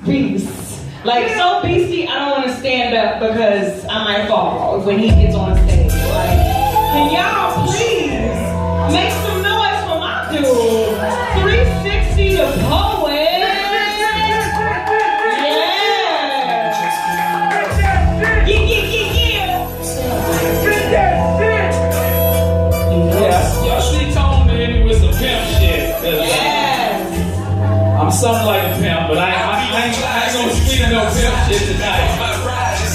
beast. Like, so beastie, I don't want to stand up because I might fall when he gets on stage. Like, can y'all please make some noise for my dude? 360 the poet. I'm something like a pimp, but I ain't gonna speak no pimp shit tonight.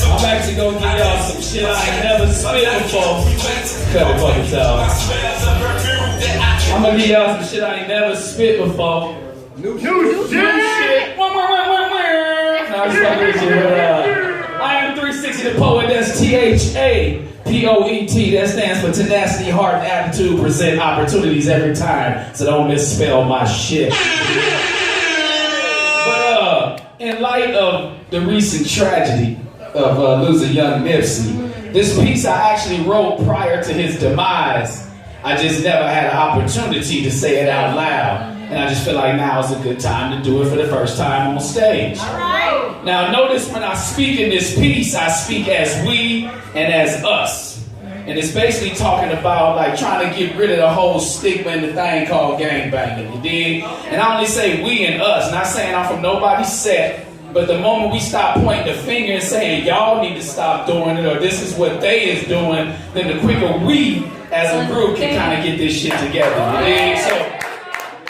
I'm actually gonna give y'all some shit I ain't never spit before. Cut it for yourself. I'm gonna give y'all some shit I ain't never spit before. New shit. No, I'm just fucking with you. I am 360 the poet. That's THAPOET. That stands for tenacity, heart, and attitude. Present opportunities every time, so don't misspell my shit. In light of the recent tragedy of losing young Nipsey, this piece I actually wrote prior to his demise. I just never had an opportunity to say it out loud. And I just feel like now is a good time to do it for the first time on stage. All right. Now notice when I speak in this piece, I speak as we and as us. And it's basically talking about like trying to get rid of the whole stigma in the thing called gangbanging, you dig? And I only say we and us, not saying I'm from nobody's set, but the moment we stop pointing the finger and saying y'all need to stop doing it or this is what they is doing, then the quicker we as a group can kind of get this shit together, you dig? So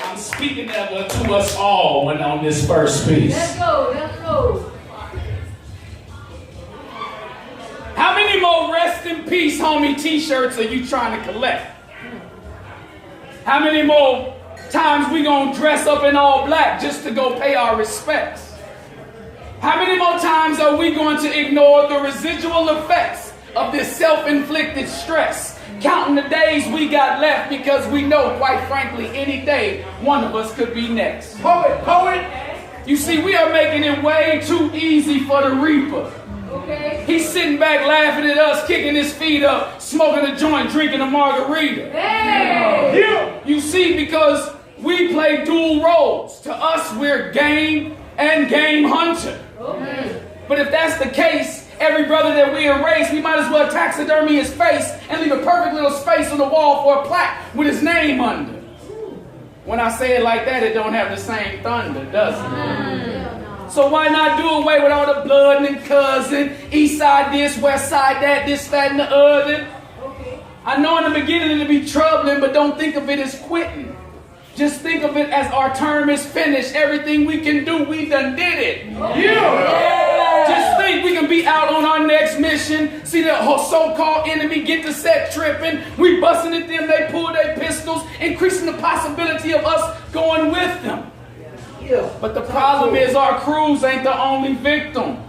I'm speaking that to us all when on this first piece. Let's go, let's go. How many more rest in peace, homie t-shirts are you trying to collect? How many more times we gonna dress up in all black just to go pay our respects? How many more times are we going to ignore the residual effects of this self-inflicted stress? Counting the days we got left because we know, quite frankly, any day one of us could be next. Poet! You see, we are making it way too easy for the reaper. Okay. He's sitting back laughing at us, kicking his feet up, smoking a joint, drinking a margarita. Hey! Yeah. You see, because we play dual roles. To us, we're game and game hunter. Okay. But if that's the case, every brother that we erase, we might as well taxidermy his face and leave a perfect little space on the wall for a plaque with his name under. When I say it like that, it don't have the same thunder, does it? So why not do away with all the blood and cousin, east side this, west side that, this, that, and the other? Okay. I know in the beginning it'll be troubling, but don't think of it as quitting. Just think of it as our term is finished. Everything we can do, we done did it. Yeah. Just think we can be out on our next mission, see the whole so-called enemy get the set tripping, we busting at them, they pull their pistols, increasing the possibility of us going with them. But the problem is our crews ain't the only victim.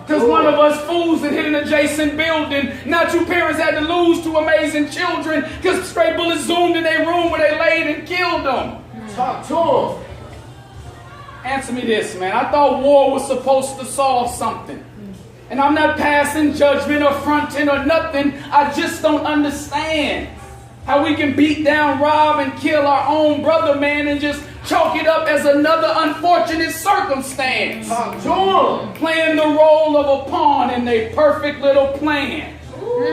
Because one of us fools that hit an adjacent building, now two parents had to lose two amazing children because stray bullets zoomed in their room where they laid and killed them. Talk to them. Answer me this, man. I thought war was supposed to solve something. And I'm not passing judgment or fronting or nothing. I just don't understand how we can beat down, rob, and kill our own brother, man, and just chalk it up as another unfortunate circumstance. Talk to them. Playing the role of a pawn in a perfect little plan.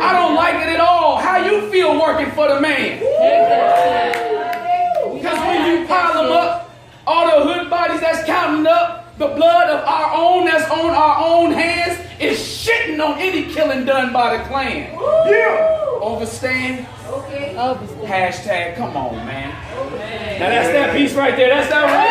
I don't like it at all. How you feel working for the man? Because when you pile them up, all the hood bodies that's counting up, the blood of our own that's on our own hands is shitting on any killing done by the Klan. Yeah. Overstand? Okay. Hashtag, come on, man. Okay. Now that's that piece right there. That's that right there.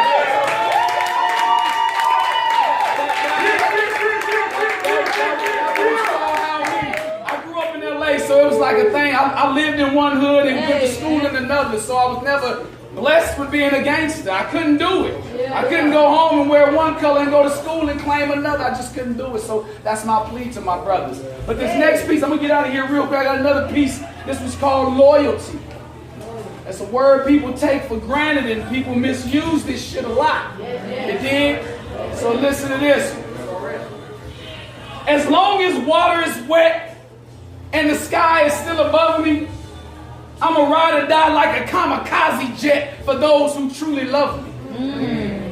I grew up in LA, so it was like a thing. I lived in one hood and went to school in another, so I was never blessed with being a gangster. I couldn't do it. I couldn't go home and wear one color and go to school and claim another. I just couldn't do it. So that's my plea to my brothers. But this next piece, I'm going to get out of here real quick. I got another piece. This was called loyalty. That's a word people take for granted and people misuse this shit a lot. You dig? So listen to this. As long as water is wet and the sky is still above me, I'm a ride or die like a kamikaze jet for those who truly love me.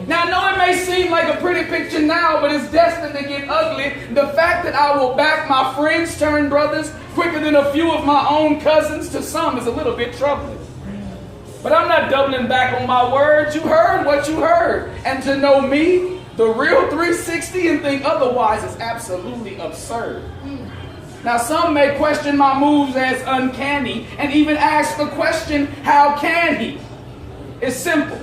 Now, I know it may seem like a pretty picture now, but it's destined to get ugly. The fact that I will back my friends turned brothers quicker than a few of my own cousins to some is a little bit troubling. But I'm not doubling back on my words. You heard what you heard. And to know me, the real 360, and think otherwise is absolutely absurd. Now, some may question my moves as uncanny and even ask the question, how can he? It's simple.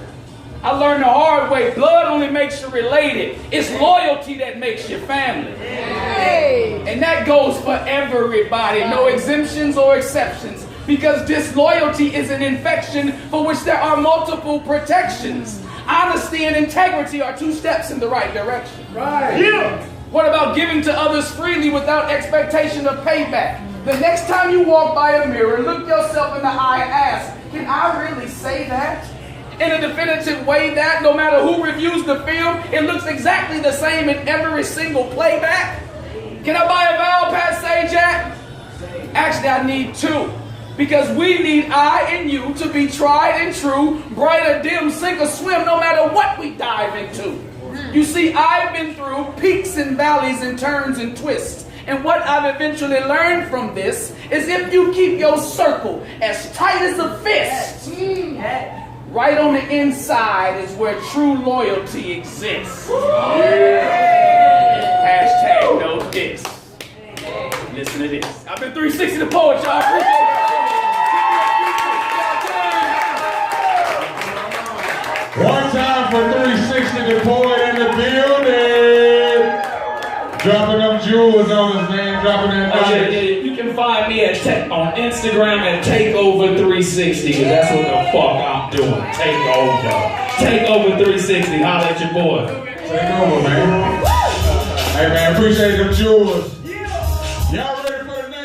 I learned the hard way. Blood only makes you related. It's loyalty that makes you family. And that goes for everybody. No exemptions or exceptions. Because disloyalty is an infection for which there are multiple protections. Honesty and integrity are 2 steps in the right direction. Right. Yeah. What about giving to others freely without expectation of payback? The next time you walk by a mirror, look yourself in the eye and ask, can I really say that? In a definitive way that, no matter who reviews the film, it looks exactly the same in every single playback? Can I buy a vowel passe, Jack? Actually, I need 2. Because we need I and you to be tried and true, bright or dim, sink or swim, no matter what we dive into. You see, I've been through peaks and valleys and turns and twists. And what I've eventually learned from this is if you keep your circle as tight as a fist, right on the inside is where true loyalty exists. Hashtag no diss. Listen to this. I've been 360 the poet, y'all. Appreciate it. One time for 360 the poet in the building. Dropping them jewels on his name, dropping that knowledge. You can find me on Instagram at Takeover360, because that's what the fuck I'm doing. Takeover 360. Holla at your boy. Take over, man. Hey, man, appreciate them jewels. Y'all ready for the next?